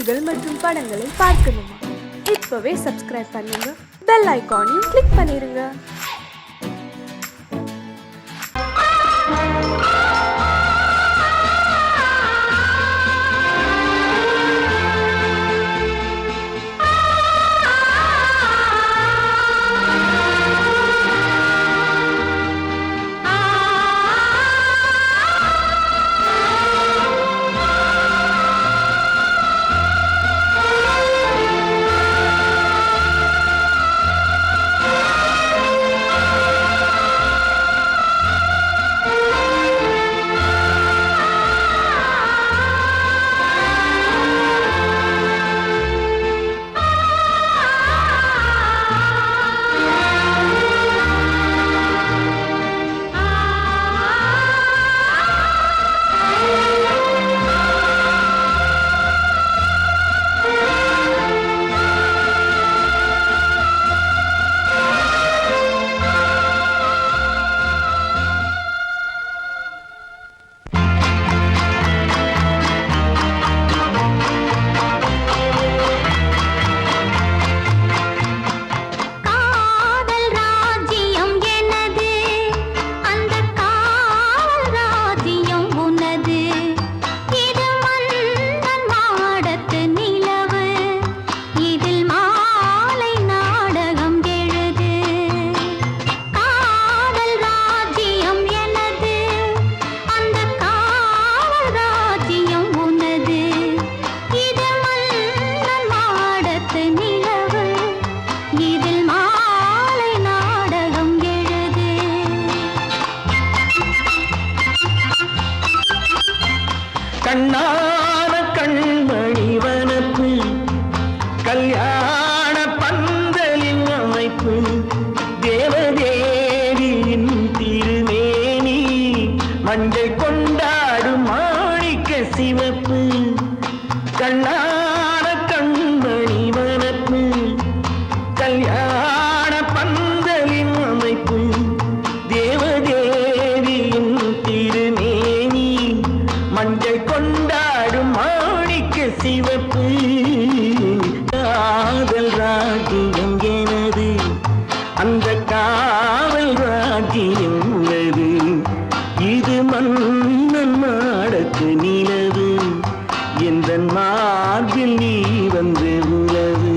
செய்திகள் மற்றும் படங்களை பார்க்கணுமா? இப்பவே சப்ஸ்கிரைப் பண்ணுங்க, பெல் ஐகானையும் கிளிக் பண்ணிருங்க. கண்ணான கண்மணி வனப்பு, கல்யாண பந்தலின் அமைப்பு, தேவதேவியின் திருமேனி, மஞ்சள் கொண்டாடும் மாணிக்க சிவப்பு. கண்ணான கண்மணி வனப்பு, கல்யாண பந்தலின் அமைப்பு, தேவதேவியின் திருமேனி, மஞ்சள் கொண்டாடும் மாணிக்க சிவப்பு. காதல் ராஜ்யம் எனது, அந்த காவல் ராஜ்யம் உள்ளது. இது மன்னன் மாடத்து நிலவு, எந்த மார்பில் நீ வந்து உலவு.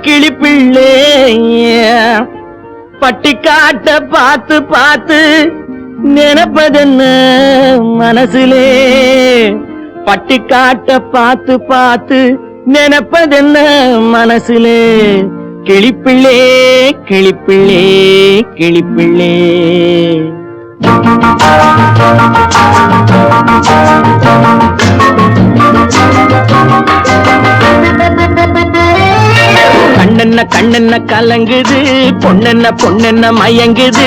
கிளிப்பிள்ளே பட்டிக்காட்ட பார்த்து பார்த்து நினைப்பதென்ன மனசுலே பட்டிக்காட்ட பார்த்து பார்த்து நினைப்பதென்ன மனசுலே கிளிப்பிள்ளே கிளிப்பிள்ளே கிளிப்பிள்ளே கண்ணென்ன கண்ணென்ன கலங்குது பொண்ணென்ன பொண்ணென்ன மயங்குது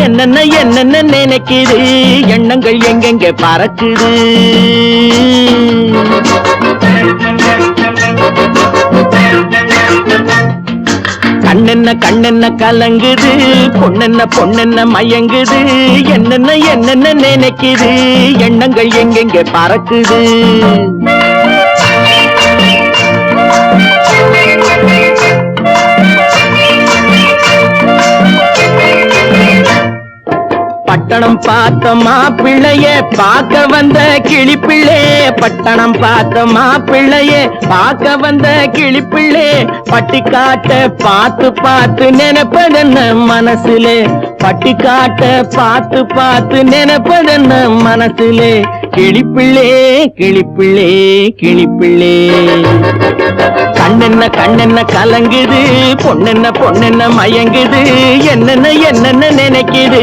என்னென்ன என்னென்ன நினைக்குது எண்ணங்கள் எங்கெங்க பறக்குது கண்ணென்ன கண்ணென்ன கலங்குது பொண்ணென்ன பொண்ணென்ன மயங்குது என்னென்ன என்னென்ன நினைக்குது எண்ணங்கள் எங்கெங்க பறக்குது பட்டணம் பார்த்த மாப்பிள்ளைய பார்க்க வந்த கிளிப்பிள்ளே பட்டணம் பார்த்த மாப்பிள்ளைய பார்க்க வந்த கிளிப்பிள்ளே பட்டிக்காட்ட பார்த்து பார்த்து நினைப்பதென்ன மனசுலே பட்டிக்காட்ட பார்த்து பார்த்து நினைப்பதென்ன மனசுலே கிளிப்பிள்ளே கிளிப்பிள்ளே கிளிப்பிள்ளே கண்ணென்ன கண்ணென்ன கலங்குது பொண்ணென்ன பொண்ணென்ன மயங்குது என்னென்ன என்னென்ன நினைக்குது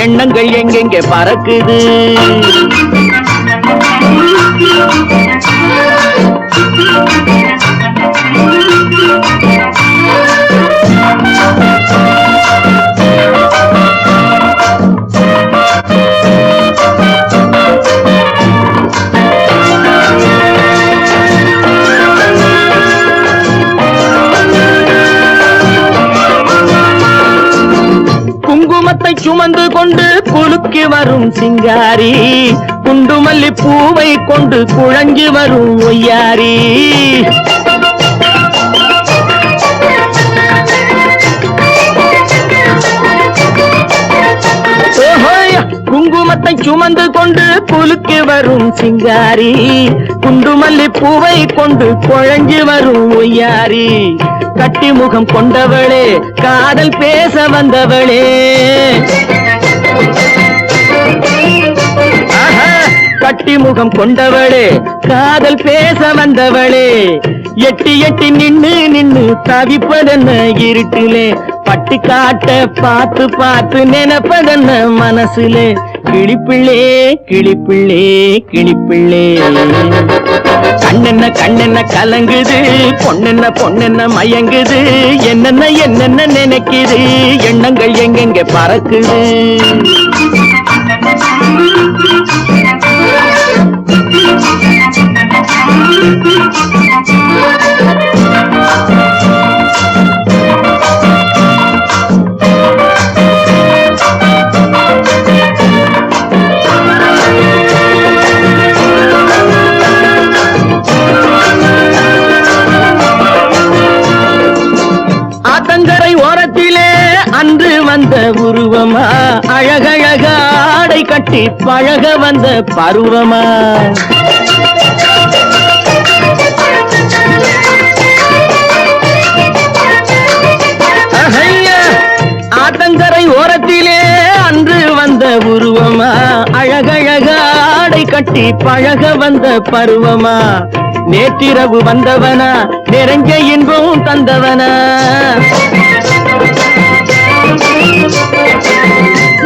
எண்ணங்கள் எங்கெங்க பறக்குது குங்குமத்தை சுமந்து கொண்டு குலுக்கி வரும் சிங்காரி குண்டுமல்லி பூவை கொண்டு குழஞ்சி வரும் ஒய்யாரி குங்குமத்தை சுமந்து கொண்டு குலுக்கி வரும் சிங்காரி குண்டுமல்லி பூவை கொண்டு குழஞ்சி வரும் ஒய்யாரி கட்டி முகம் கொண்டவளே காதல் பேச வந்தவளே கட்டி முகம் கொண்டவளே காதல் பேச வந்தவளே எட்டி எட்டி நின்னு நின்னு தவிப்பதென்ன இருட்டிலே பட்டிக்காட்ட பார்த்து பார்த்து நினைப்பதென்ன மனசுலே கிளிப்பிள்ளே கிளிப்பிள்ளே கிளிப்பிள்ளே கண்ணென்ன கண்ணென்ன கலங்குது பொண்ணென்ன பொண்ணென்ன மயங்குது என்னென்ன என்னென்ன நினைக்குது எண்ணங்கள் எங்கெங்க பறக்குது ஆத்தங்கரை ஓரத்திலே அன்று வந்த உருவமா அழகழக ஆடை கட்டி பழக வந்த பருவமா ஆத்தங்கரை ஓரத்திலே அன்று வந்த உருவமா அழகழக ஆடை கட்டி பழக வந்த பருவமா நேற்றிரவு வந்தவனா நிறைஞ்ச இன்பம் தந்தவனா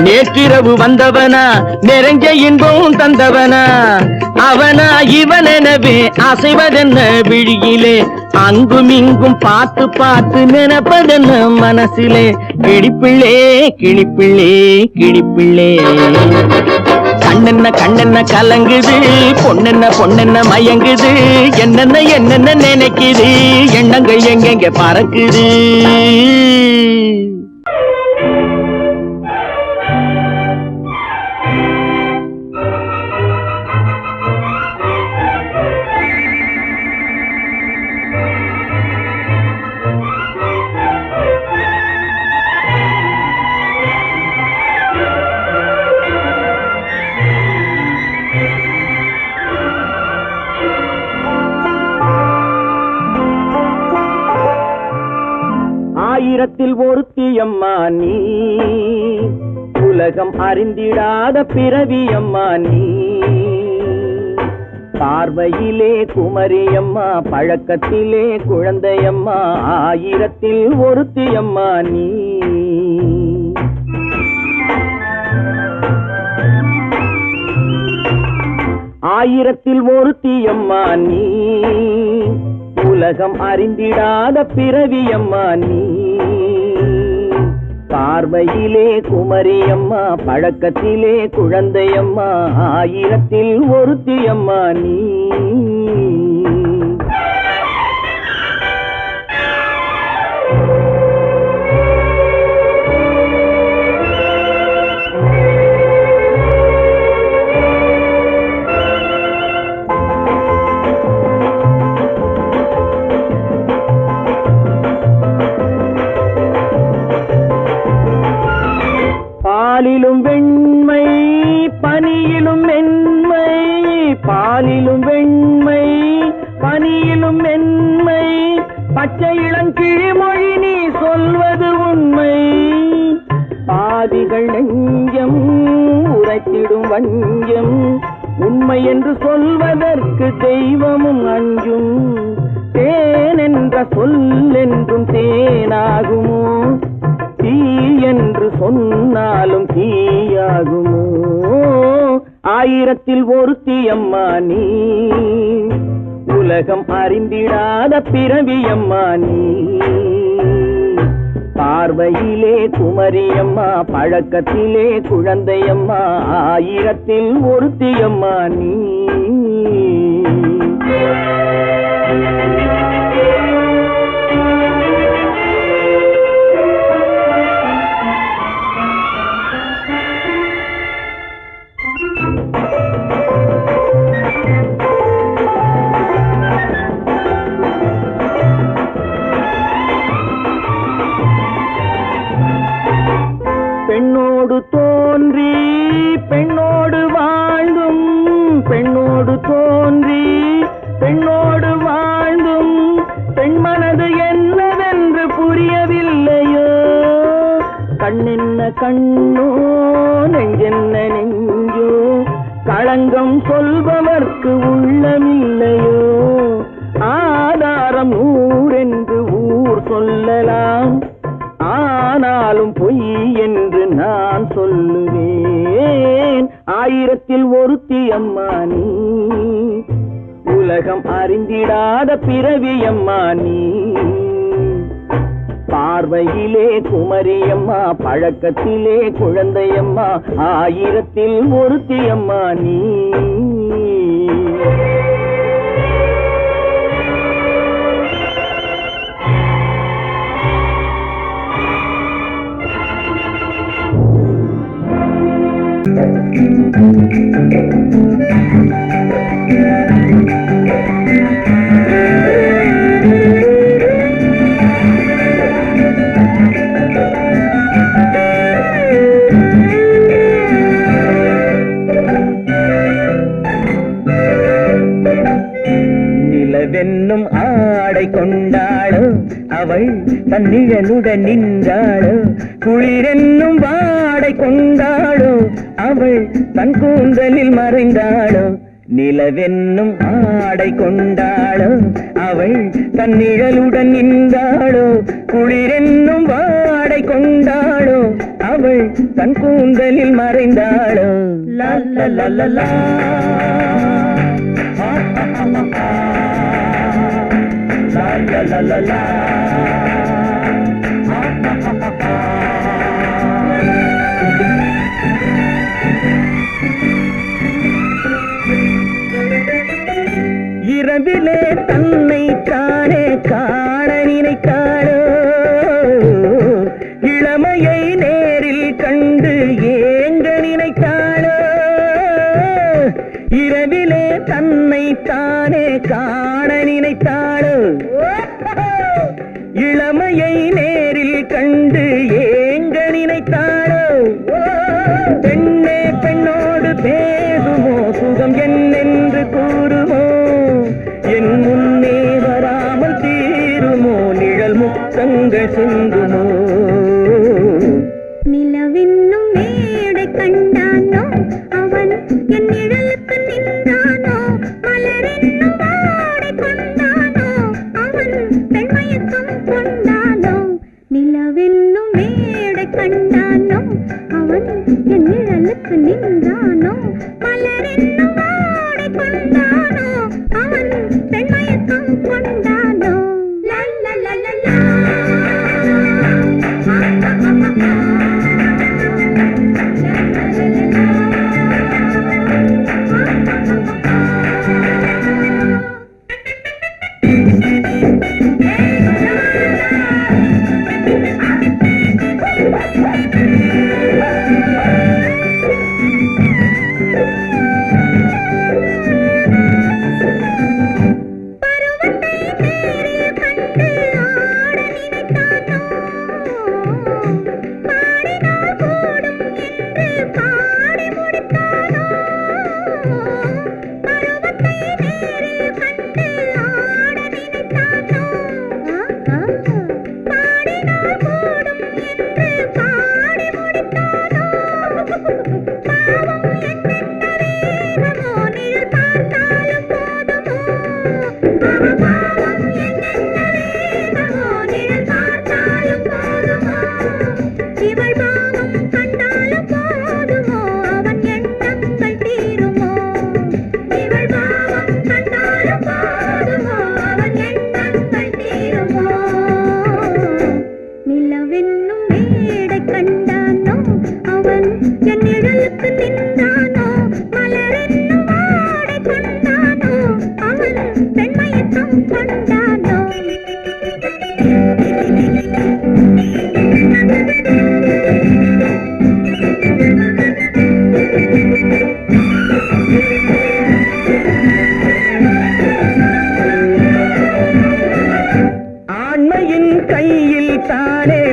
நேற்றிரவு வந்தவனா நிறைஞ்ச இன்பம் தந்தவனா அவனா இவனெனவே அசைவதென்ன விழியிலே அங்கும் இங்கும் பார்த்து பார்த்து நினைப்பதென்ன மனசிலே கிளிப்பிள்ளே கிளிப்பிள்ளே கிளிப்பிள்ளே கண்ணென்ன கண்ணென்ன கலங்குது பொண்ணென்ன பொண்ணென்ன மயங்குது என்னென்ன என்னென்ன நினைக்குது எண்ணங்கள் எங்கெங்க பறக்குது ஒருத்தியம்மா நீ, உலகம் அறிந்திடாத பிறவியம்மா நீ. பார்வையிலே குமரியம்மா, பழக்கத்திலே குழந்தையம்மா, ஆயிரத்தில் ஒருத்தியம்மா நீ. ஆயிரத்தில் ஒருத்தியம்மா நீ, உலகம் அறிந்திடாத பிறவியம்மா நீ. பார்வையிலே குமரியம்மா, பழக்கத்திலே குழந்தையம்மா, ஆயிரத்தில் ஒருத்தியம்மா நீ. பாலிலும் வெண்மை பனியிலும் மென்மை, பாலிலும் வெண்மை பனியிலும் மென்மை, பச்சை இளங்கிழிமொழி நீ சொல்வது உண்மை. பாதிகள் நெஞ்சம் உரைத்திடும் வஞ்சம், உண்மை என்று சொல்வதற்கு தெய்வமும் அஞ்சும். தேன் என்ற சொல் என்றும் தேனாகுமோ, தீ என்று சொன்னாலும் தீயாகுமோ. ஆயிரத்தில் ஒருத்தியம்மா நீ, உலகம் அறிந்திடாத பிறவியம்மா நீ. பார்வையிலே குமரியம்மா, பழக்கத்திலே குழந்தையம்மா, ஆயிரத்தில் ஒருத்தியம்மா நீ. பெண்ணோடு தோன்றி பெண்ணோடு வாழ்ந்தும், பெண்ணோடு தோன்றி பெண்ணோடு வாழ்ந்தும், பெண் மனது என்னவென்று புரியவில்லையோ. கண்ணென்ன கண்ணோ, நெஞ்சென்ன நெஞ்சோ, களங்கம் சொல்பவர்க்கு உள்ளமில்லையோ. ஆதாரம் ஊரென்று ஊர் சொல்லலாம், ஆனாலும் பொய் என்று நான் சொல்லுவேன். ஆயிரத்தில் ஒருத்தியம்மா நீ, உலகம் அறிந்திடாத பிறவியம்மா நீ. பார்வையிலே குமரியம்மா, பழக்கத்திலே குழந்தையம்மா, ஆயிரத்தில் ஒருத்தியம்மா நீ. நிலவென்னும் ஆடை கொண்டாளோ, அவள் தன் நிழலுடன் நின்றாளோ. குளிரென்னும் வாடை கொண்டாளோ, அவள் தன் கூந்தலில் மறைந்தாளோ. நிலவென்னும் ஆடை கொண்டாளோ, அவள் தன் நிழலுடன் நின்றாளோ. குளிரென்னும் வாடை கொண்டாளோ, அவள் தன் கூந்தலில் மறைந்தாளோ. லா லா லா லா லா, la la la la. இரவிலே தன்னை தானே காண நினைத்தாளோ, இளமையை நேரில் கண்டு ஏங்க நினைத்தாளோ. இரவிலே தன்னை தானே காண நினைத்தாளோ, இளமையை நேரில் கண்டு ஏங்க நினைத்தாளோ. பெண்ணே பெண்ணோடு பேசுமோ, சுகம் என்னென்று கூறுமோ. என் முன்னே வராமல் தீருமோ, நிழல் முத்தங்கள் சிந்துமோ. கண்டானோ அவன் என் நிழலுக்கு நின்றானோ மலரென்னும் ஆடை கொண்டானோ அவன் பெண்மயக்கம் கொண்டானோ லா லா லா லா லா.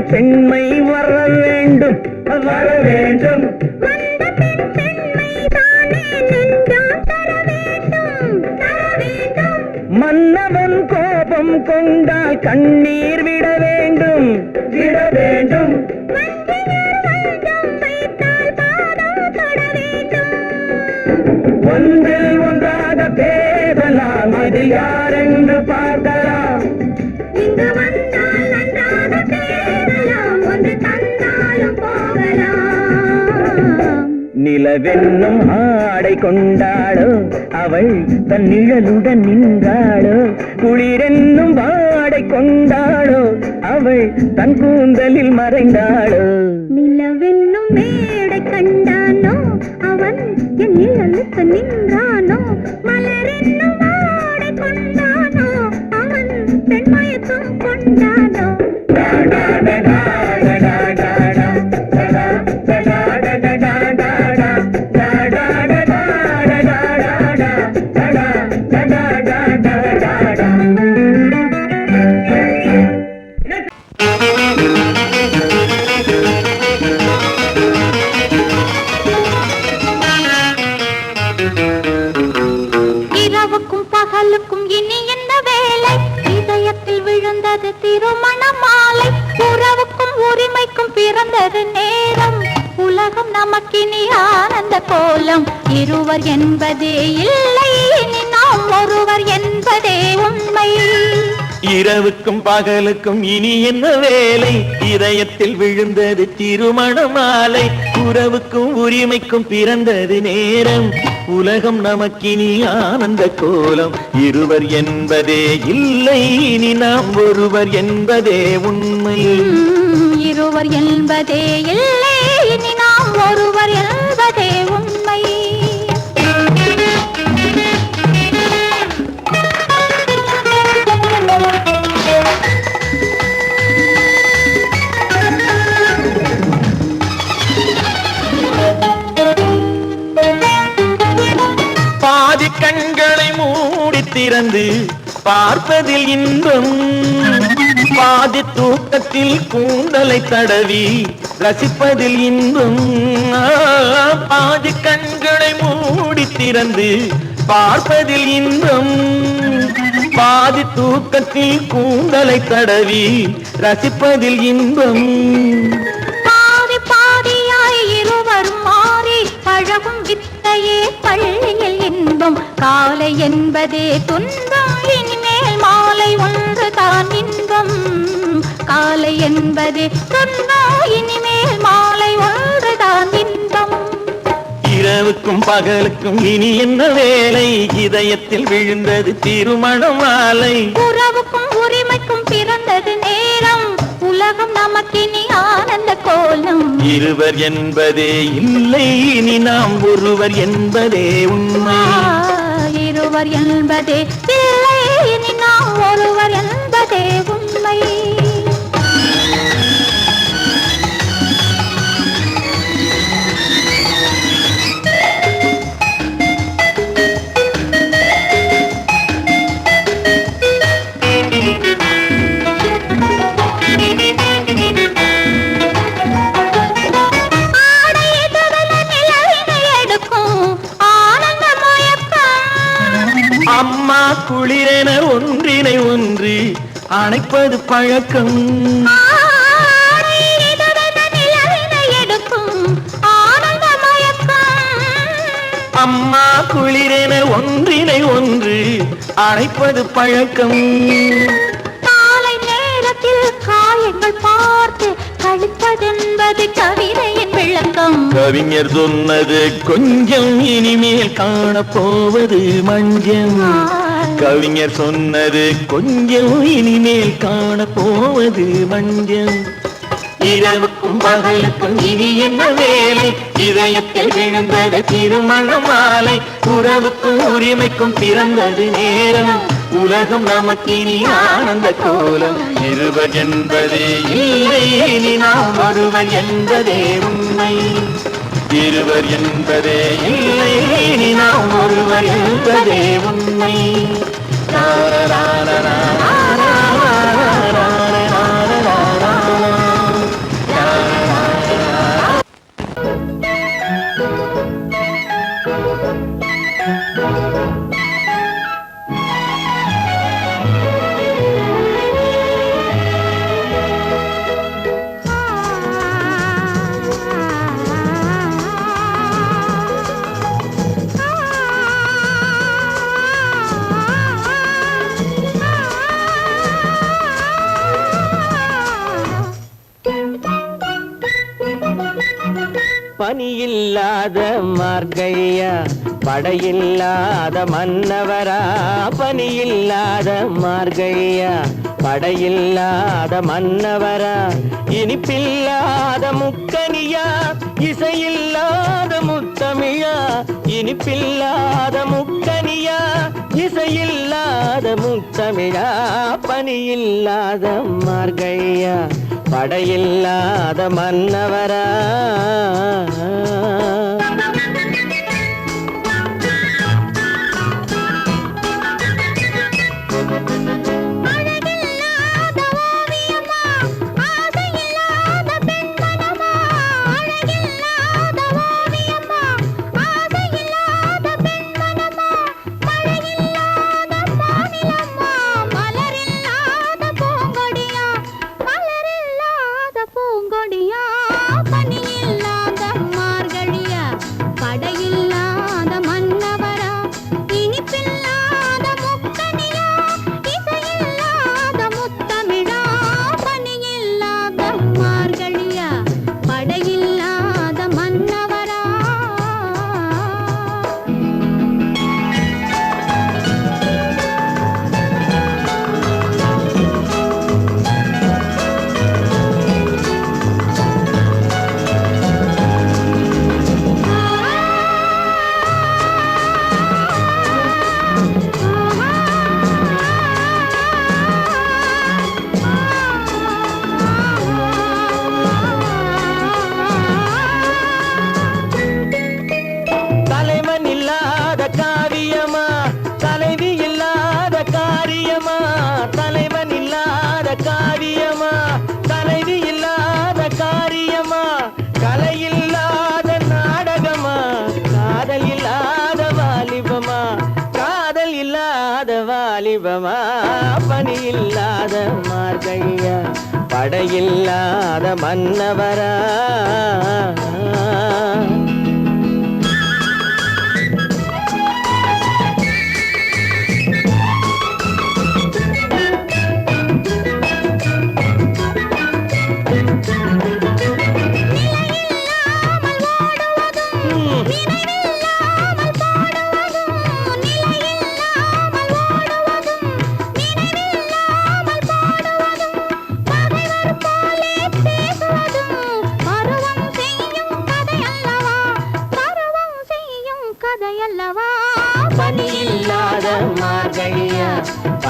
பெண்மை வர வேண்டும் வர வேண்டும். மன்னவன் கோபம் கொண்டால் கண்ணீர் விட வேண்டும் விட வேண்டும். ஒன்றில் ஒன்றாக பேசலாம் அதில் யாரென்று பார்க்கலாம். இங்கு வந்தால் நன்றாக பேசலாம் ஒன்று தந்தாலும் போகலாம். நிலவென்னும் ஆடை கொண்டாளோ அவள் தன் நிழலுடன் நின்றாளோ. குளிரென்னும் வாடை கொண்டாளோ அவள் தன் கூந்தலில் மறைந்தாளோ. நிலவென்னும் மேடை கண்டானோ அவன் என் நிழலுக்கு நின்றானோ. மலரென்னும் வாடை கொண்டானோ அவன் பெண்மயக்கம் கொண்டானோ. இரவுக்கும் பகலுக்கும் இனி என்ன வேலை? இதயத்தில் விழுந்தது திருமண மாலை. உறவுக்கும் உரிமைக்கும் பிறந்தது நேரம். உலகம் நமக்கினி ஆனந்த கோலம். இருவர் என்பதே இல்லை இனி நாம் ஒருவர் என்பதே உண்மை. இரவுக்கும் பகலுக்கும் இனி என்ன வேலை? இதயத்தில் விழுந்தது திருமண மாலை. உறவுக்கும் உரிமைக்கும் பிறந்தது நேரம். உலகம் நமக்கினி ஆனந்த கோலம். இருவர் என்பதே இல்லை இனி நாம் ஒருவர் என்பதே உண்மை. இருவர் என்பதே இல்லை இனி நாம் ஒருவர் என்பதே உண்மை. பாதி கண்களை மூடி திறந்து பார்ப்பதில் இன்பம். பாதி தூக்கத்தில் கூந்தலை தடவி ரசிப்பதில் இன்பம். பாதி கண்களை மூடி திறந்து பார்ப்பதில் இன்பம். பாதி தூக்கத்தில் கூந்தலை தடவி ரசிப்பதில் இன்பம். பாதி பாதியாய் இருவரும் மாறி பழகும் வித்தையே பள்ளியில் இன்பம். காலை என்பதே துன்பம் இனிமேல் மாலை ஒன்று தான் இன்பம். காலை என்பதே துன்பம் இனிமேல் இரவுக்கும் பகலுக்கும் இனி என்ன வேலை இதயத்தில் விழுந்தது திருமண மாலை உறவுக்கும் உரிமைக்கும் பிறந்தது நேரம் உலகம் நமக்கினி ஆனந்த கோலம் இருவர் என்பதே இல்லை இனி நாம் ஒருவர் என்பதே உண்மை இருவர் என்பதே இல்லை இனி நாம் ஒருவர் என்பதே உண்மை அம்மா குளிரென ஒன்றினை ஒன்று அணைப்பது பழக்கம் அம்மா குளிரென ஒன்றினை ஒன்று அணைப்பது பழக்கம் காலை நேரத்தில் காயங்கள் பார்த்து கழிப்பதென்பது கவிதையின் விளக்கம் கவிஞர் சொன்னது கொஞ்சம் இனிமேல் காணப்போவது மஞ்சம் கவிஞர் சொன்னது கொஞ்சம் இனிமேல் காணப்போவது மஞ்சம் இரவுக்கும் பகலுக்கும் இனி என்ன வேலை இதயத்தில் விழுந்தது திருமண மாலை உறவுக்கும் உரிமைக்கும் பிறந்தது நேரம் உலகம் நமக்கினி ஆனந்த கோலம் இருவர் என்பதே இல்லை இனி நாம் ஒருவர் என்பதே உண்மை இருவர் என்பதே இல்லை இனி நாம் ஒருவர் என்பதே உண்மை பனியில்லாத மார்கழியா படையில்லாத மன்னவரா பனியில்லாத மார்கழியா படையில்லாத மன்னவரா இனிப்பில்லாத முக்கனியா இசையில்லாத முத்தமிழா இனிப்பில்லாத முக்கனியா இசையில்லாத முத்தமிழா பனியில்லாத மார்கழியா படையில்லாத மன்னவரா வாலிபமா பனியில்லாத மார்கழியா படையில்லாத மன்னவரா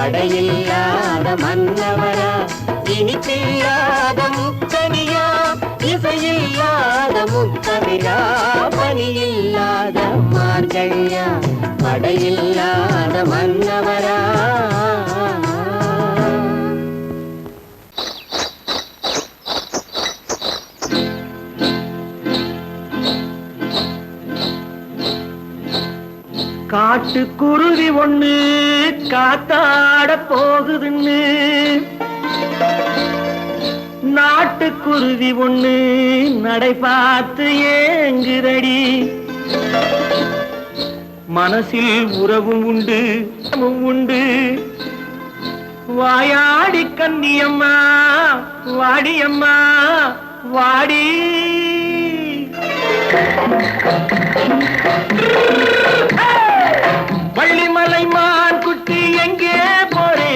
படையில்லாத மன்னவரா, இனிப்பில்லாத முக்கனியா, இசையில்லாத முக்கவிரா, பனியில்லாத மார்கழியா, படையில்லாத மன்னவரா. காட்டுக்குருவி ஒண்ணு காத்தாட போகுதுன்னு, நாட்டுக்குருவி ஒண்ணு நடை பார்த்து ஏங்குதடி. மனசில் உறவும் உண்டு உண்டு, வாயாடி கன்னியம்மா வாடியம்மா வாடி. வள்ளிமலை மான் குட்டி எங்கே போறே?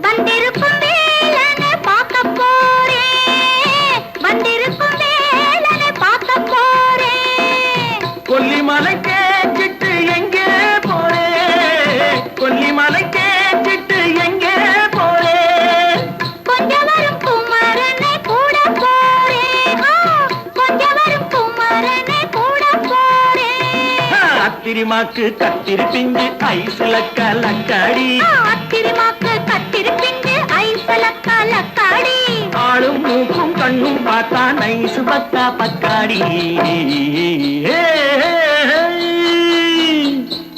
வந்திருக்கும் வேலனை பார்க்க போறேன், வந்திருக்கும் வேலனை பார்க்க போறேன். கொல்லிமலை கேச்சிட்டு எங்கே போறே? கொல்லிமலை கேச்சிட்டு எங்கே போறே? கொஞ்சம் வரும் குமரனை கூட போறேன், கொஞ்சம் வரும் குமரனை கூட போறேன். அத்திரிமாக்கு கத்திரி பிஞ்சு ஐசுல கலக்காடி, அத்திரிமாக்கு கத்திரி பிஞ்சு ஐசுல கலக்காடி. ஆளும் மூக்கும் கண்ணும் பார்த்தா நைசு பக்கா பக்காடி.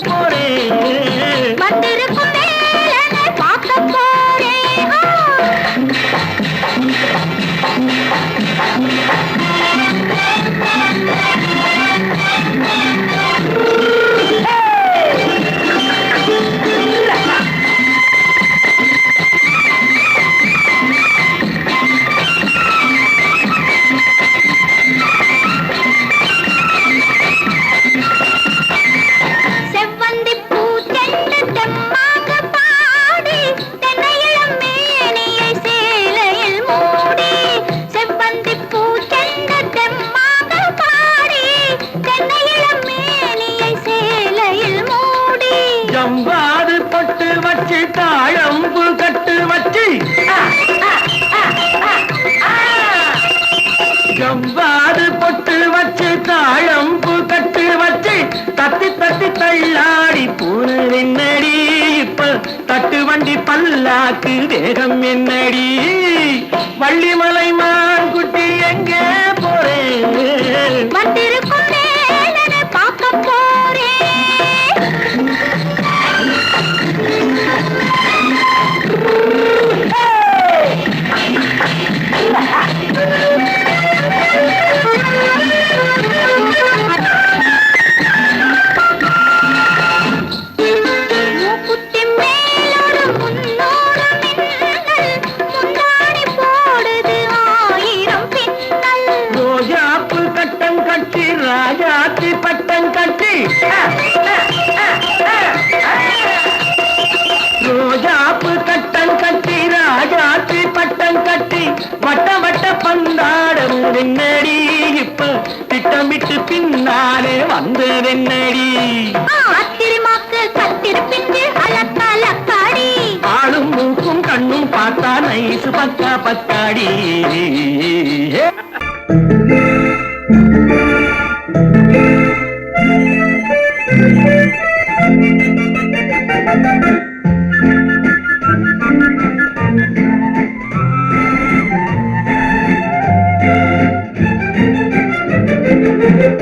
போரே வந்திருக்கும் வேலனை பார்க்க போறேன். செவ்வந்தி பூ செண்டு தெம்மாக பாடி, தென்னையிளம் மேனியை சேலையில் மூடி. செவ்வந்தி பூ செண்டு தெம்மாக பாடி, தென்னையிளம் மேனியை சேலையில் மூடி. ஜம்பாது பொட்டு வச்சு தாழம்பு கட்டு வச்சு, ஜம்பாது பொட்டு வச்சு தாழம்பு கட்டு வச்சு, தத்தி தத்தி தள்ளாடி பூனு என்னடி. இப்ப தட்டு வண்டி பல்லாக்கு வேகம் என்னடி. வள்ளிமலை மான் குட்டி எங்கே போறேன்? வந்திருக்கும் வேலனை பார்க்க போறேன். மூக்குத்தி மேலோடு முன்னோடு மின்னல், முந்தாணி போடுது ஆயிரம் பின்னல். ரோஜாப்பு கட்டம் கட்டி ராஜாத்தி பட்டம் கட்டி, ரோஜாப்பு கட்டம் கட்டி ராஜாத்தி பட்டம் கட்டி, வட்ட வட்ட பந்தாடம் என்னடி. இப்ப திட்டமிட்டு பின்னாலே வந்ததென்னடி. அத்திரிமாக்கு கத்திரி பிஞ்சு அலக்காடி. ஆளும் மூக்கும் கண்ணும் பார்த்தா நைசு பக்கா பக்காடி.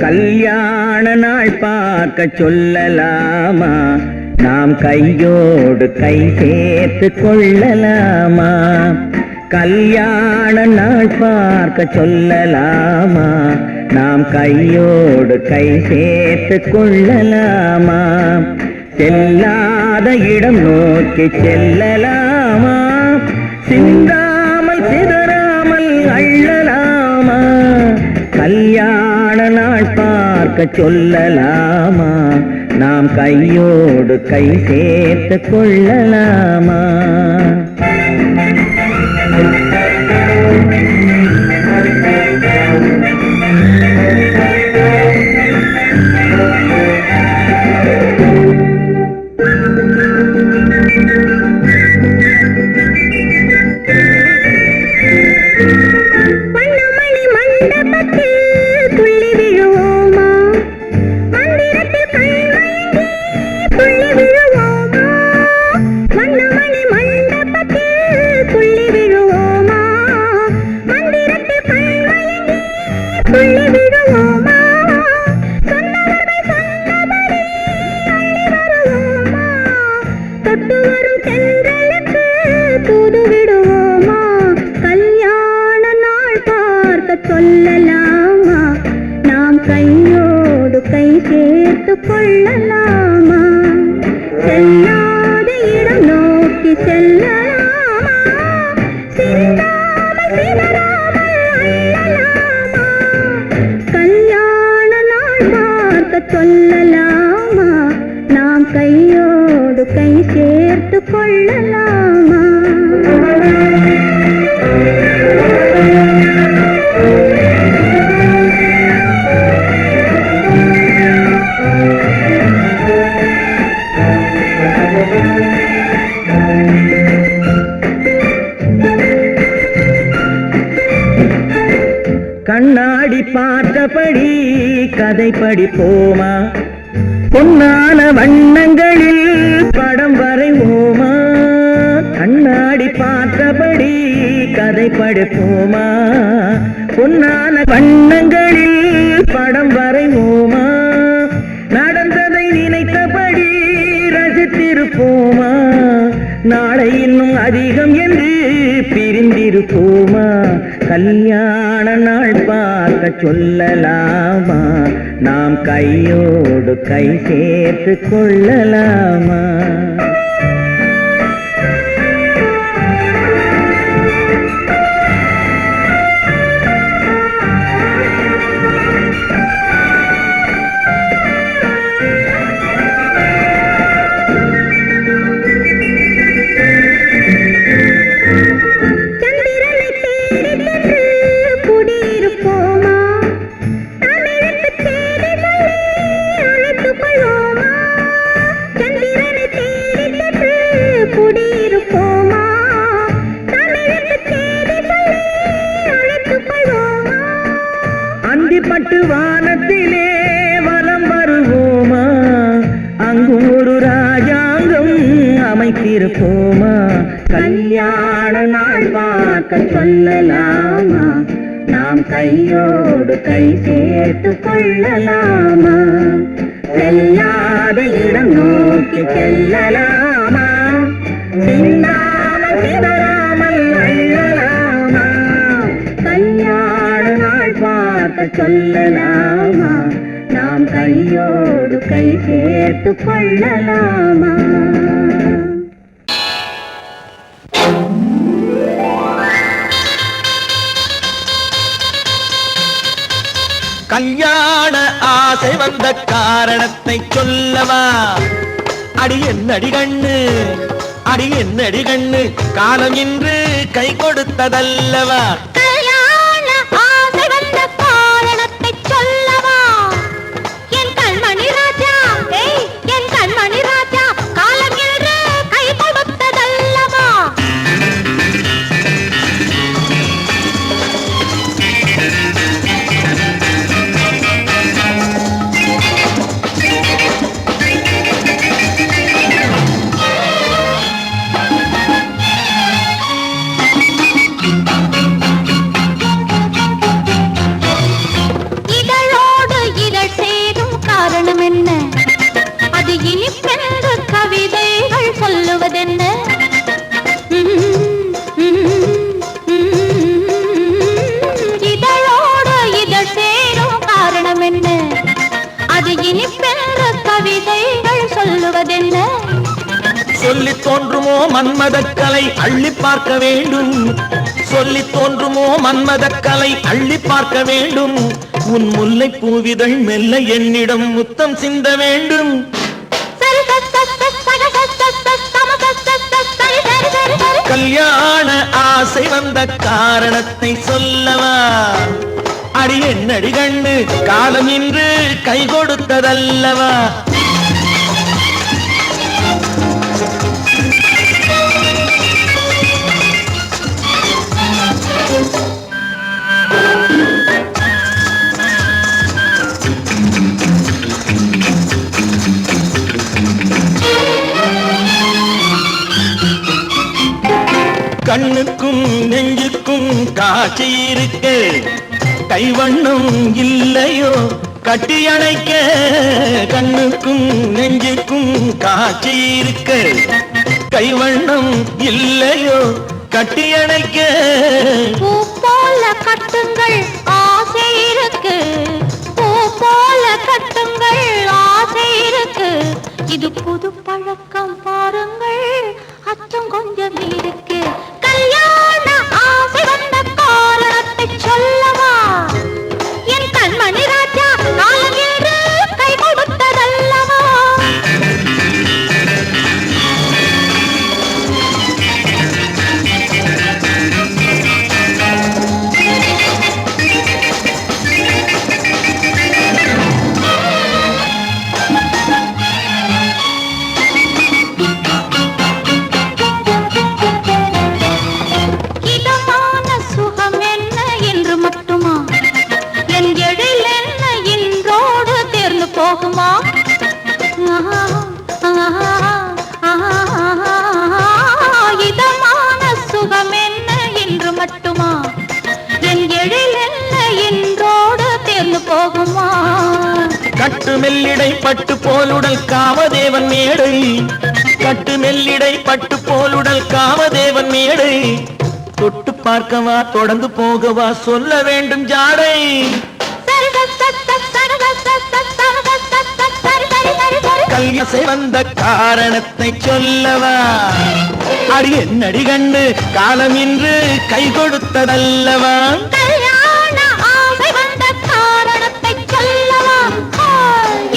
கல்யாண நாள் பார்க்க சொல்லலாமா, நாம் கையோடு கை சேர்த்து கொள்ளலாமா. கல்யாண நாள் பார்க்க சொல்லலாமா, நாம் கையோடு கை சேர்த்து கொள்ளலாமா. செல்லாத இடம் நோக்கி செல்லலாமா, சிந்தாமல் சிதறாமல் அள்ளலாமா. கல்யாண நாள் பார்க்க சொல்லலாமா, நாம் கையோடு கை சேர்த்து கொள்ளலாமா. மண்டபத்தில் துள்ளி விழுவோமா மந்திரத்தில் கண்மயங்கி துள்ளி விழுவோமா வண்ணமணி மண்டபத்தில் துள்ளி விழுவோமா மந்திரத்தில் கண்மயங்கி துள்ளி விழுவோமா சொன்னவர்கள் சொன்னபடி அள்ளி வருவோமா தொட்டு வரும் தென்றலுக்கு தூது விடுவோமா கல்யாண நாள் பார்க்க சொல்லலாமா நாம் கையோடு கை சேர்த்து கொள்ளலாமா செல்லாத இடம் நோக்கி செல்லலாமா சிந்தாமல் சிதறாமல் அள்ளலாமா கல்யாண நாள் பார்க்க சொல்லலாமா நாம் கையோடு கை சேர்த்து கொள்ளலாமா கண்ணாடி பார்த்தபடி கதை படிப்போமா பொன்னான வண்ணங்களில் படம் வரைவோமா கண்ணாடி பார்த்தபடி கதை படிப்போமா பொன்னான வண்ணங்களில் படம் வரைவோமா நடந்ததை நினைத்தபடி ரசித்திருப்போமா நாளை இன்னும் அதிகம் என்று பிரிந்திருப்போமா கல்யாண நாள் பார்க்க சொல்லலாமா நாம் கையோடு கை சேர்த்து கொள்ளலாமா பட்டு வானத்திலே வலம் வருவோமா அங்கும் ஒரு ராஜாங்கம் அமைத்திருப்போமா கல்யாண நாள் பார்க்க சொல்லலாமா நாம் கையோடு கை சேர்த்து கொள்ளலாமா செல்லாத இடம் நோக்கி செல்லலாமா சிந்தாமல் சிதறாமல் அள்ளலாமா கல்யாண நாள் பார்க்க சொல்லலாமா நாம் கையோடு கை சேர்த்து கொள்ளலாமா கல்யாண ஆசை வந்த காரணத்தை சொல்லவா அடி என்னடி கண்ணு அடி என்னடி கண்ணு காலம் இன்று கை கொடுத்ததல்லவா கல்யாண ஆசை வந்த காரணத்தை சொல்லவா என் கண்மணி ராஜா என் கண்மணி ராஜா காலம் இன்று கை கொடுத்ததல்லவா இதழோடு இதழ் சேரும் காரணம் என்ன அது இனிப்பென்ற கவிதைகள் சொல்லுவதென்ன சொல்லி தோன்றுமோ மன்மதக்கலை அள்ளி பார்க்க வேண்டும் சொல்லி தோன்றுமோ மன்மதக்கலை அள்ளி பார்க்க வேண்டும் உன் முல்லை பூவிதழ் மெல்ல என்னிடம் முத்தம் சிந்த வேண்டும் கல்யாண ஆசை வந்த காரணத்தை சொல்லவா அடி என்னடி கண்ணு காலம் இன்று கை கொடுத்ததல்லவா காட்சி இருக்கு கைவண்ணம் இல்லையோ கட்டி அணைக்க கண்ணுக்கும் நெஞ்சுக்கும் காட்சி இருக்கு கைவண்ணம் இல்லையோ கட்டி அணைக்க பூ போல கட்டுங்கள் ஆசை இருக்கு பூ போல கட்டுங்கள் ஆசை இருக்கு இது புது பழக்கம் பாருங்கள் அச்சம் கொஞ்சம் இருக்கு கல்யாண ஆசை வந்த காரணத்தை சொல்லவா என் கண்மணி ராஜா காலம் என்று கை கொடுத்ததல்லவா போகுமா இதமான சுகம் என்ன என்று மட்டுமா என் எழில் என்ன என்றோடு தேர்ந்து போகுமா கட்டு மெல்லிடை பட்டு போலுடல் காமதேவன் மேடை கட்டு மெல்லிடை பட்டு போலுடல் காமதேவன் மேடை தொட்டு பார்க்கவா தொடர்ந்து போகவா சொல்ல வேண்டும் ஜாடை கல்யாசை வந்த காரணத்தை சொல்லவா அடி என்னடி கண்டு காலம் இன்று கை கொடுத்ததல்லவா கல்யாண ஆசை வந்த காரணத்தை சொல்லவா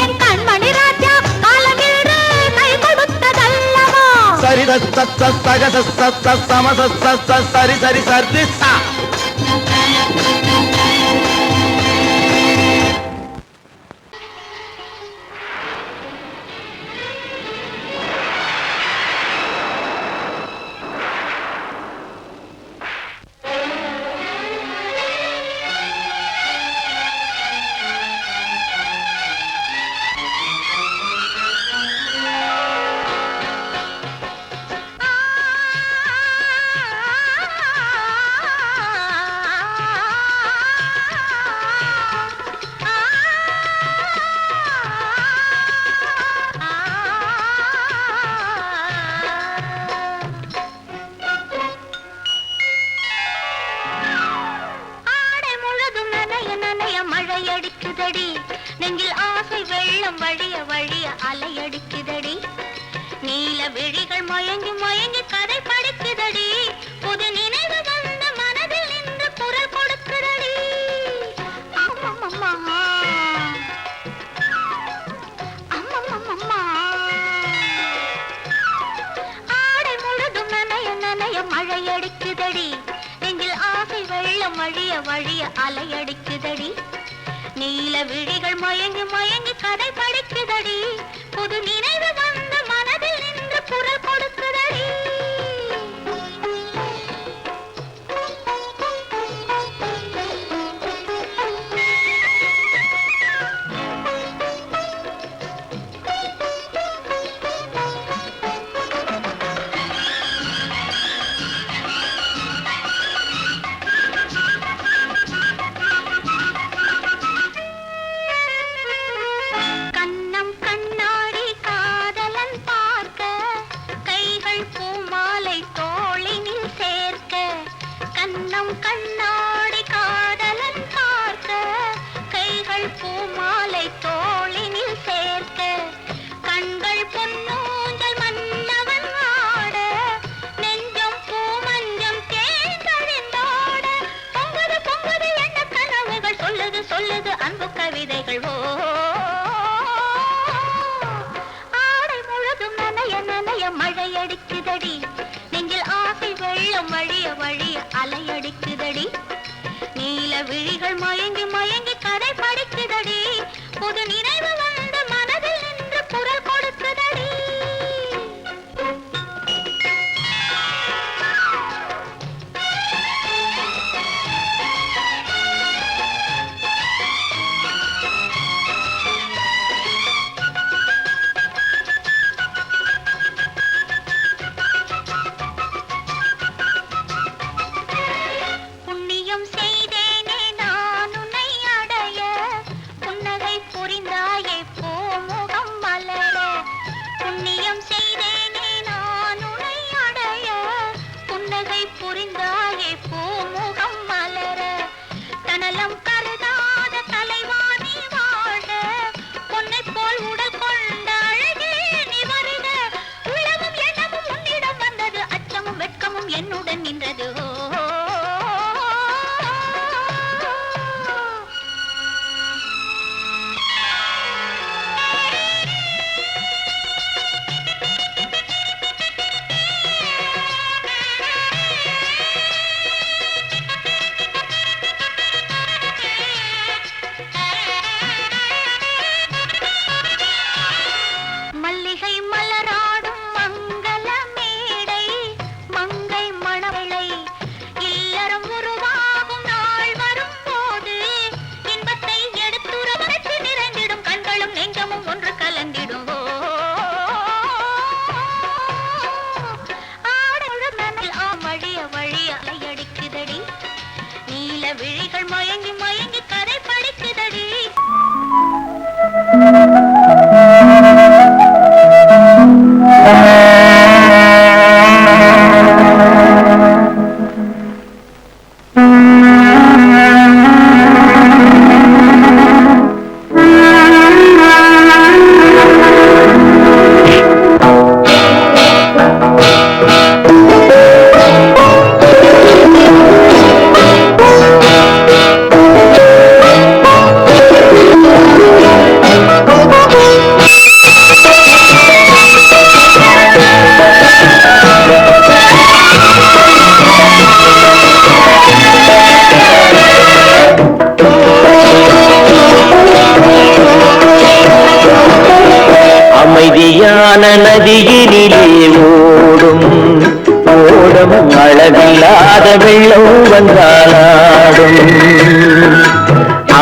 என் கண்மணி ராஜா காலம் இன்று கை கொடுத்ததல்லவா சரி சக சம சரி சரி சரி சா அலையடிக்குதடி நெஞ்சில் ஆசை வெள்ளம் வழிய வழிய அலையடிக்குதடி நீல விழிகள் மயங்கி மயங்கி கதை படிக்குதடி புது நினைவு வந்த மனதில் நின்று குரல் கொடுக்குதடி அம்மம்மம்மா அம்மம்மம்மா ஆடை முழுதும் நனைய நனைய மழையடிக்குதடி நெஞ்சில் ஆசை வெள்ளம் வழிய வழிய அலையடிக்குதடி நீல விழிகள் மயங்கி மயங்கி கதை படிக்குதடி புது நினைவு வந்த மனதில் நின்று குரல் கொடுக்குதடி கண்ணாடி காதலன் பார்க்க கைகள் பூமாலை தோளினில் சேர்க்க கண்கள் பொன்னூஞ்சல் மன்னவன் ஆட நெஞ்சம் பூமஞ்சம் தேர்ந்தழிந்தாட பொங்குது பொங்குது எண்ண கனவுகள் சொல்லுது சொல்லுது அன்பு கவிதைகள் ஆடை முழுதும் நனைய நனைய மழையடிக்குதடி நெஞ்சில் ஆசை வெள்ளம் வழிய வழிய அலையடிக்குதடி நீல விழிகள் மயங்கி மயங்கி கதை படிக்குதடி புது நினைவு வந்த மனதில் நின்று குரல் கொடுக்குதடி புண்ணியம்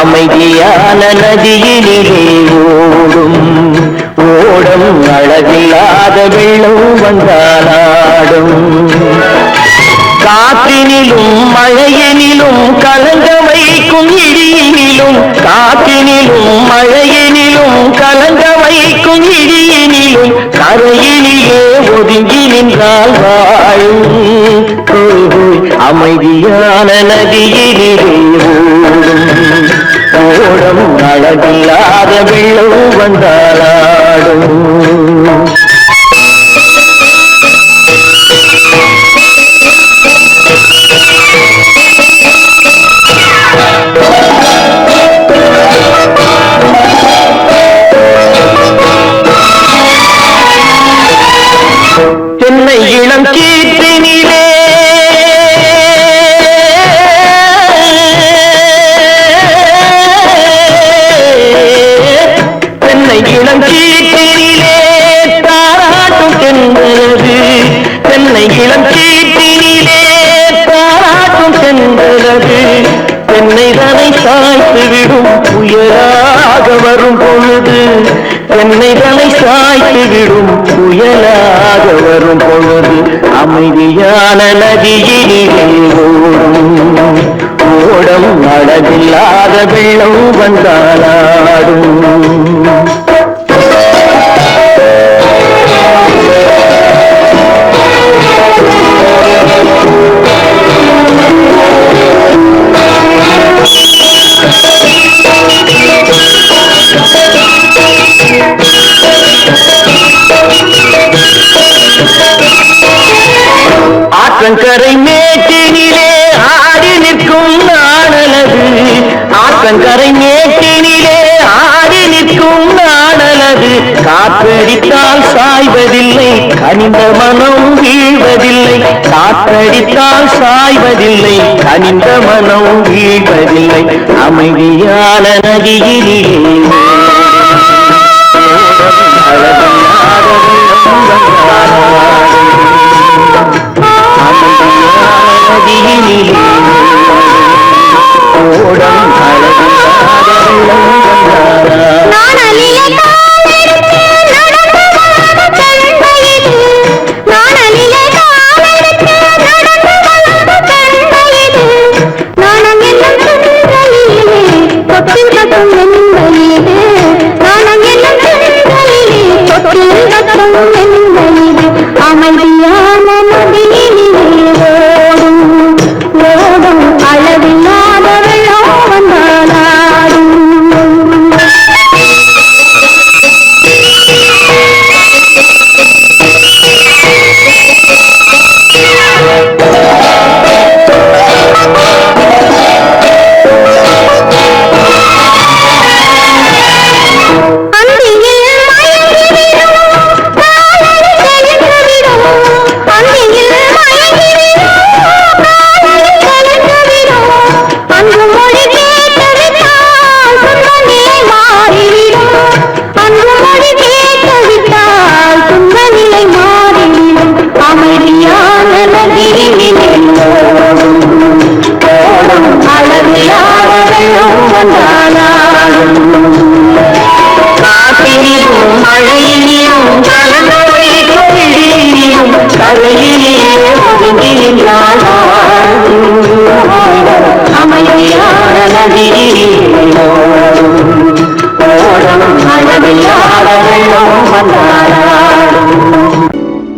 அமைதியான நதியினிலே ஓடும் ஓடம் அழகில்லாத வெள்ளம் வந்தாலாடும் காற்றினிலும் மழையினிலும் கலங்க வைக்கும் இடியினிலும் காற்றினிலும் மழையினிலும் கலங்க வைக்கும் இடியினிலும் கரையினிலே ஒதுங்கி நின்றால் வாழும் அமைதியான நதியினிலே ஓடும் அழகில்லாத வெள்ளம் வந்தாலாடும் தென்னை இளம் கீற்றினிலே தென்னை இளம் கீற்றினிலே தாராட்டும் சென்றது தென்னை இளம் கீற்றினிலே தாராட்டும் சென்றது தென்னை தனை சாய்த்து விடும் புயலாக வரும் பொழுது தென்னை தனை சாய்த்து விடும் புயலாக வரும் பொழுது அமைதியான நதியிலே ஓடும் அழகில்லாத வெள்ளம் வந்தாலாடும் ஆற்றங்கரை மேட்டினிலே ஆடி நிற்கும் நாணலது ஆற்றங்கரை மேட்டினிலே ஆடி நிற்கும் நாணலது காற்றடித்தால் சாய்வதில்லை கனிந்த மனம் வீழ்வதில்லை காற்றடித்தால் சாய்வதில்லை கனிந்த மனம் வீழ்வதில்லை அமைதியான நதியிலே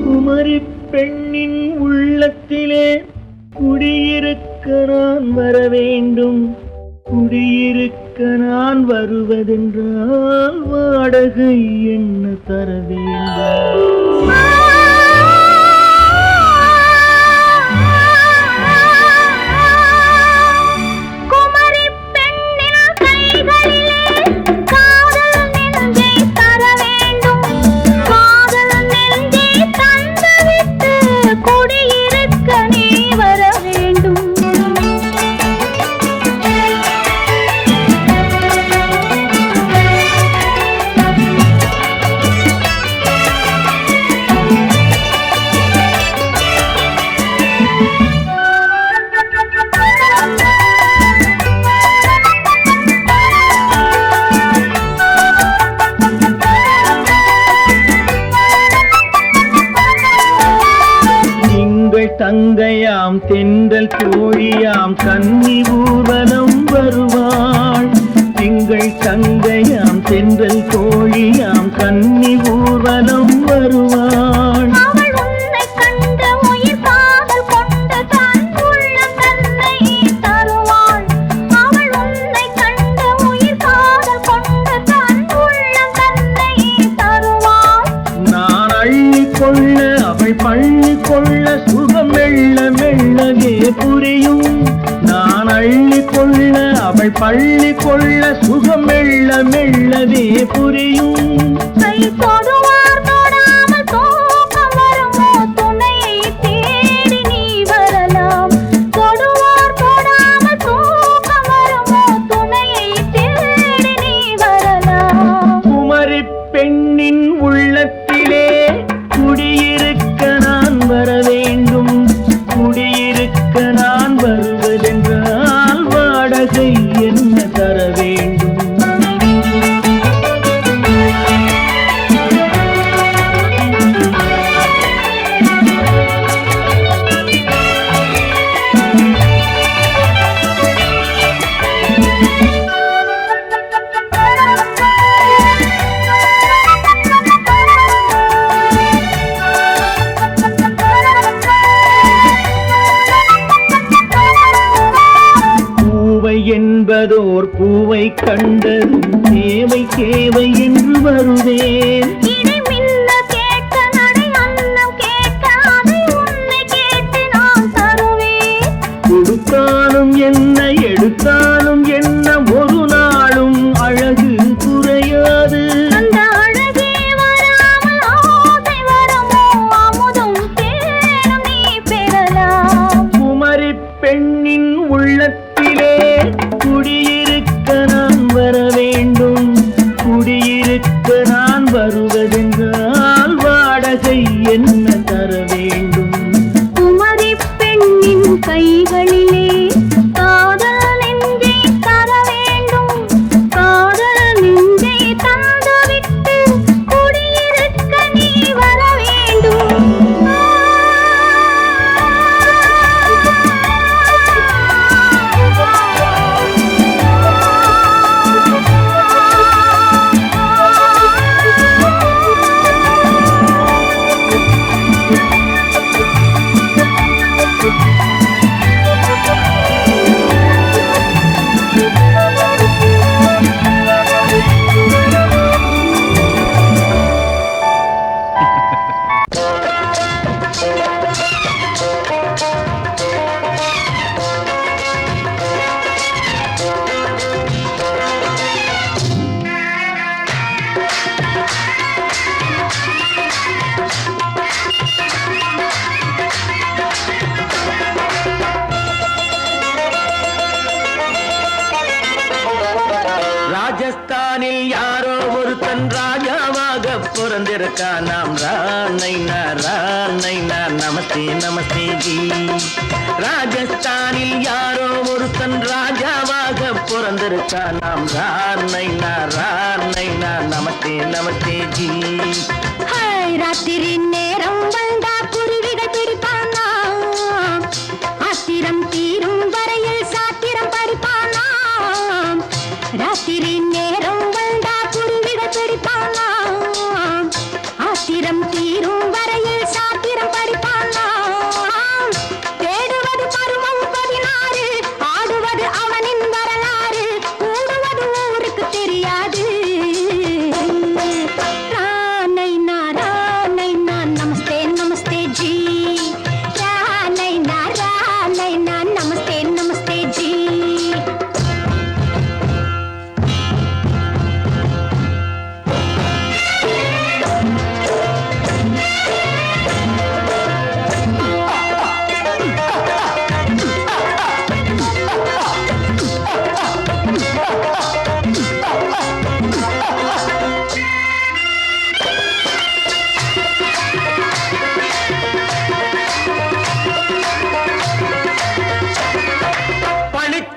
குமரி பெண்ணின் உள்ளத்திலே குடியிருக்க நான் வர வேண்டும் குடியிருக்க நான் வருவதென்றால் வாடகை என்ன தர வேண்டும் தென்றல் தோழியாம் கன்னி ஊர்வலம் வருவாள். திங்கள் தங்கையாம் தென்றல் தோழியாம் கன்னி ஊர்வலம் வருவாள். அவள் உன்னை கண்டு உயிர் காதல் கொண்டு தன் உள்ளம் தன்னை தருவாள். அவள் உன்னை கண்டு உயிர் காதல் கொண்டு தன் உள்ளம் தன்னை தருவாள். நான் அள்ளி கொள்ள அவள் பள்ளி கொள்ள சுகம் மெல்ல மெல்லவே புரியும். நான் அள்ளி கொள்ள அவள் பள்ளி கொள்ள சுகம் மெல்ல மெல்லவே புரியும். கை தொடுவார் தொடாமல் தூக்கம் வருமோ துணையை தேடி நீ வரலாம். தொடுவார் தொடாமல் தூக்கம் வருமோ துணையை தேடி நீ வரலாம். குமரி பெண்ணின் உள்ளத்திலே குடியிருக்க நான் வர வேண்டும். குடியிருக்க நான் வருவதென்றால் வாடகை என்ன தர வேண்டும்? என்பதோர் பூவை கண்டதும் தேவை தேவை என்று வருவேன். இடி மின்ன கேட்க நடை அன்னம் கேட்க அதை உன்னை கேட்டு நான் தருவேன். கொடுத்தாலும் என்ன எடுத்தாலும் என்ன ஒரு நாளும் அழகு குறையாது. அந்த அழகே வராமல் ஆசை வருமோ அமுதும் தேனும் நீ பெறலாம். குமரி பெண்ணின் உள்ளத்திலே குடியிருக்க நான் வர வேண்டும். குடியிருக்க நான் வருவதென்றால் வாடகை என்ன தர வேண்டும்? குமரி பெண்ணின் கைகளிலே காதல் நெஞ்சை தர வேண்டும். காதல் நெஞ்சை தந்துவிட்டு குடியிருக்க நீ வர வேண்டும். ராஜஸ்தானில் யாரோ ஒருத்தன் ராஜாவாக பிறந்திருக்கான். நாம் ராணைனா ராணைனா நமஸ்தே நமஸ்தே ஜி. ராஜஸ்தானில் யாரோ ஒருத்தன் ராஜாவாக பிறந்திருக்கான். நாம் ராணைனா ராணைனா நமஸ்தே நமஸ்தே ஜி. ராத்திரி நேரம் வந்தா குருவிகள் பிடிப்பானா. ஆத்திரம் தீரும் வரையில் சாத்திரம் படிப்பானா. ராத்திரி நேரம் வந்தா குருவிகள் பிடிப்பானா. ஆத்திரம் தீரும் வரையில் சாத்திரம் படிப்பானா. தேடுவது பருவம் 16 ஆடுவது அவனின் வரலாறு. கூடுவது ஊருக்கு தெரியாது. ராணைனா ராணைனா நமஸ்தே நமஸ்தே ஜி. ராணைனா ராணைனா நமஸ்தே நமஸ்தே ஜி.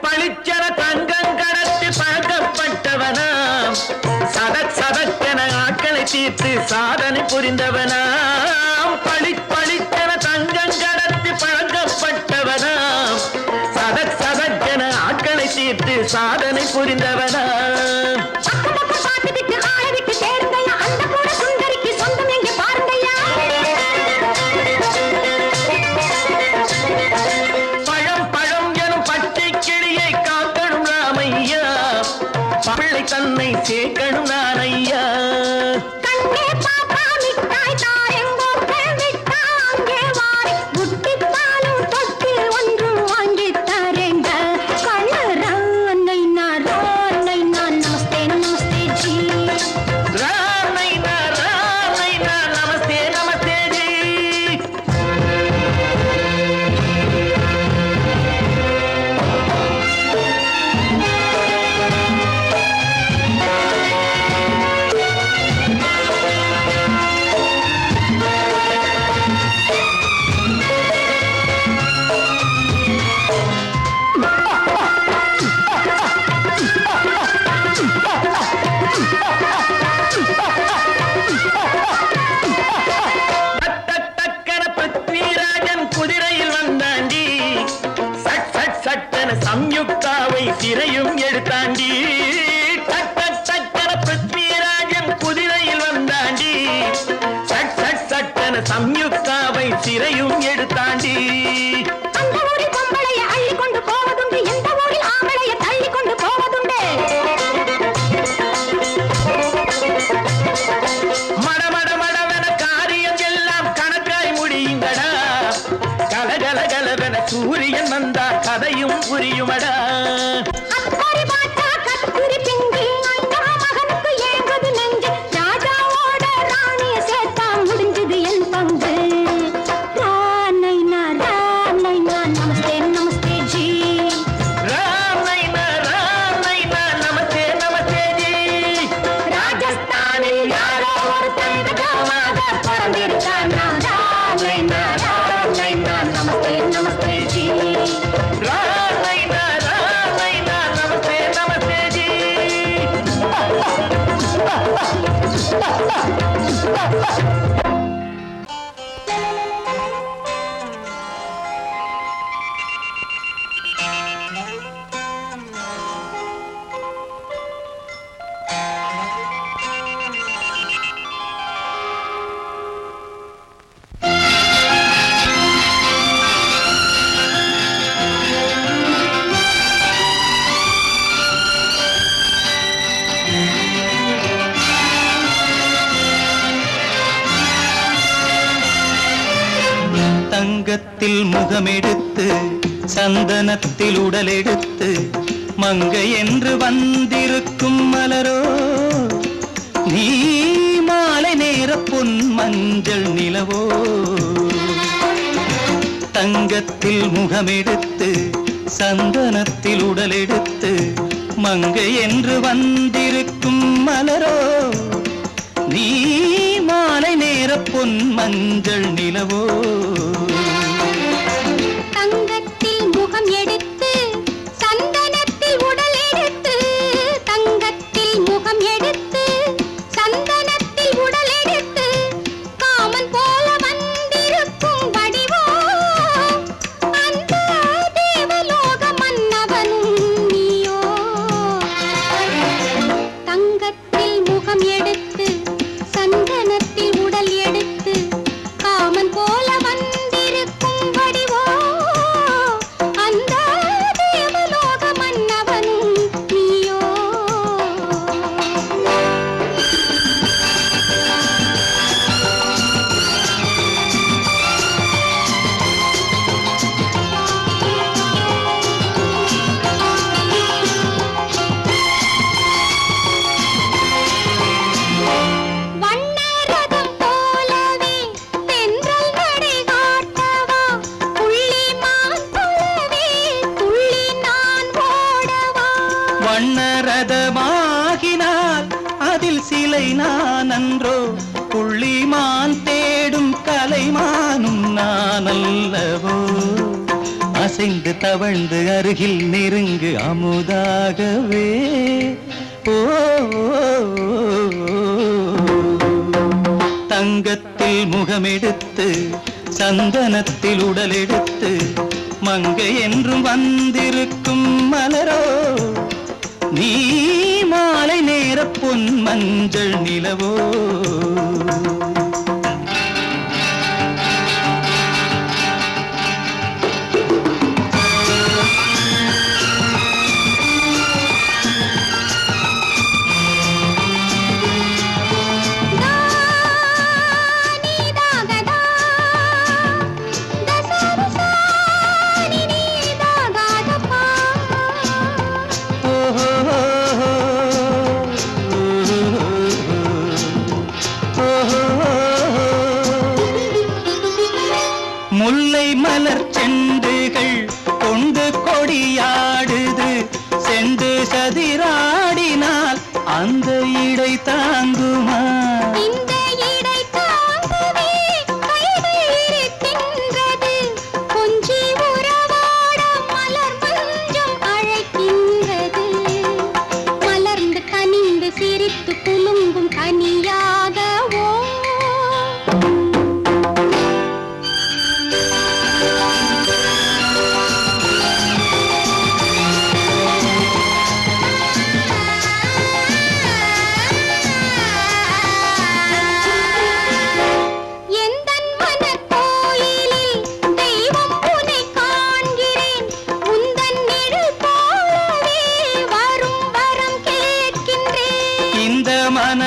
பளிச்சென தங்கம் கடத்தி பழக்கப்பட்டவனாம். சதக் சதக்கென ஆட்களை தீர்த்து சாதனை புரிந்தவனாம். பளிச்சென தங்கம் கடத்தி பழக்கப்பட்டவனாம். தீர்த்து சாதனை புரிந்தவனா பழம் பழம் எனும் பச்சை கிளியை காக்கணும் ராமையா பிள்ளை தன்னை சேர்க்கணும் நான் ஐயா சம்யுக்தாவை சிறையும் எடுத்தாண்டி சட்டன பிருத்விராஜன் குதிரையில் வந்தாண்டி சட்டன சம்யுக்தாவை சிறையும் எடுத்தாண்டி மடமடமடவென காரியம் எல்லாம் கணக்காய் முடியுங்கடா கலகலகலவென சூரியன் வந்தா கதையும் புரியுமடா தங்கத்தில் முகமெடுத்து சந்தனத்தில் உடலெடுத்து மங்கை என்று வந்திருக்கும் மலரோ நீ மாலை நேர பொன் மஞ்சள் நிலவோ தங்கத்தில் முகமெடுத்து சந்தனத்தில் உடலெடுத்து மங்கை என்று வந்திருக்கும் மலரோ நீ மாலை நேர பொன் மஞ்சள் நிலவோ தங்கத்தில் முகம் எடுத்து சந்தனத்தில் உடல் எடுத்து தங்கத்தில் முகம் எடுத்து சந்தனத்தில் உடல் எடுத்து காமன் போல வந்திருக்கும் வடிவோ அந்த தேவலோக மன்னவனும் நீயோ தங்கத்தில் முகம் எடுத்து சந்தனத்தில் உடல் எடுத்து காமன் போல வந்திருக்கும் வடிவோ அந்த தேவலோக மன்னவனும் நீயோ வண்ணரதம் போலவே தென்றல் நடை காட்டவா புள்ளிமான் போலவே துள்ளி நான் ஓடவா வண்ணரதமாகினால் அதில் சிலை நான் அன்றோ புள்ளிமான் தேடும் கலைமானும் நான் அல்லவோ அசைந்து தவழ்ந்து அருகில் நெருங்கு அமுதாகவே ஓ தங்கத்தில் முகமெடுத்து சந்தனத்தில் உடலெடுத்து மங்கை என்றும் வந்திருக்கும் மலரோ நீ மாலை நேர பொன் மஞ்சள் நிலவோ முல்லை மலர் செண்டுகள் கொண்டு கொடியாடுது செண்டு சதிராடினால் அந்த இடை தாங்குமா இந்த இடை தாங்குவே கைகள் இருக்கின்றது கொஞ்சி உறவாட மலர் மஞ்சம் அழைக்கின்றது மலர்ந்து கனிந்து சிரித்து குலுங்கும் கனியாகவோ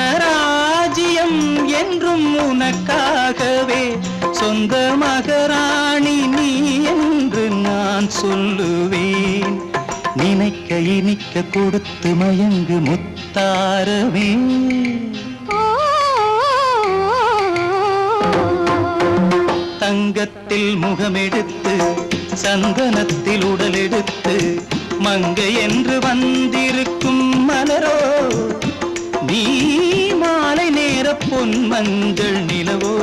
மனராஜ்யம் என்றும் உனக்காகவே சொந்த மகராணி நீ என்று நான் சொல்லுவேன் நினைக்க இனிக்க கொடுத்து மயங்கு முத்தாரவே தங்கத்தில் முகமெடுத்து சந்தனத்தில் உடலெடுத்து மங்கை என்று வந்திருக்கும் மலரோ நீ மாலை நேர பொன் மஞ்சள் நிலவோ